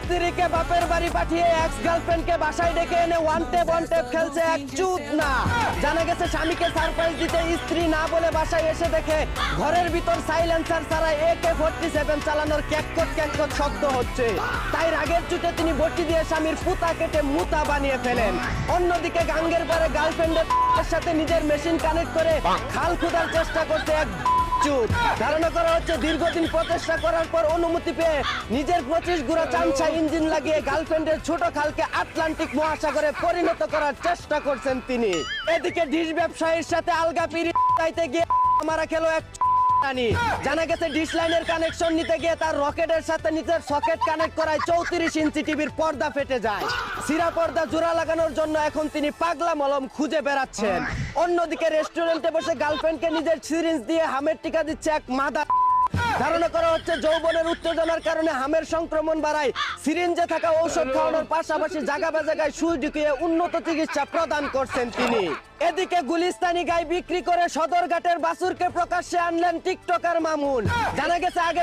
স্ত্রীকে বাপের বাড়ি পাঠিয়ে এক্স গার্লফ্রেন্ডকে বাসায় ডেকে এনে ওয়ান টেপ খেলছে এক চুদ না। জানা গেছে স্বামীকে সারপ্রাইজ দিতে স্ত্রী না বলে বাসায় এসে দেখে ঘরের ভিতর সাইলেন্সার ছাড়া AK-47 চালানোর ক্যাককট শব্দ হচ্ছে। তাই রাগের চুটে তিনি বটি দিয়ে স্বামীর পুতা কেটে মুতা বানিয়ে ফেলেন। অন্যদিকে গাঙ্গের পারে গার্লফ্রেন্ডের সাথে নিজের মেশিন কানেক্ট করে খাল খোঁড়ার চেষ্টা করতে এক চুপ। ধারণা করা হচ্ছে দীর্ঘদিন প্রচেষ্টা করার পর অনুমতি পেয়ে নিজের 25 গুড়া চামচা ইঞ্জিন লাগিয়ে গার্লফ্রেন্ডের ছোট খালকে আটলান্টিক মহাসাগরে পরিণত করার চেষ্টা করছেন তিনি। এদিকে ডিশ ব্যবসায়ীর সাথে আলগা পিড়ি চাইতে গিয়ে মারা খেলো এক। জানা গেছে ডিশ লাইনের কানেকশন নিতে গিয়ে তার রকেটের সাথে নিজের সকেট কানেক্ট করায় 34 ইঞ্চি টিভির পর্দা ফেটে যায়। সিরা পর্দা জোড়া লাগানোর জন্য এখন তিনি পাগলা মলম খুঁজে বেড়াচ্ছেন। অন্যদিকে রেস্টুরেন্টে বসে গার্লফ্রেন্ডকে নিজের সিরিঞ্জ দিয়ে হামের টিকা দিচ্ছে এক মাদা। ধারণা করা হচ্ছে যৌবনের উত্তেজনার কারণে হামের সংক্রমণ বাড়ায়। সিরিঞ্জে থাকা ঔষধ খাওয়ানোর পাশাপাশি জায়গায় সুই ঢুকিয়ে উন্নত চিকিৎসা প্রদান করছেন তিনি। এদিকে গুলিস্তানি গাই বিক্রি করে সদরঘাটের বাছুরকে প্রকাশ্যে আনলেন টিকটকার মামুন। জানা গেছে আগে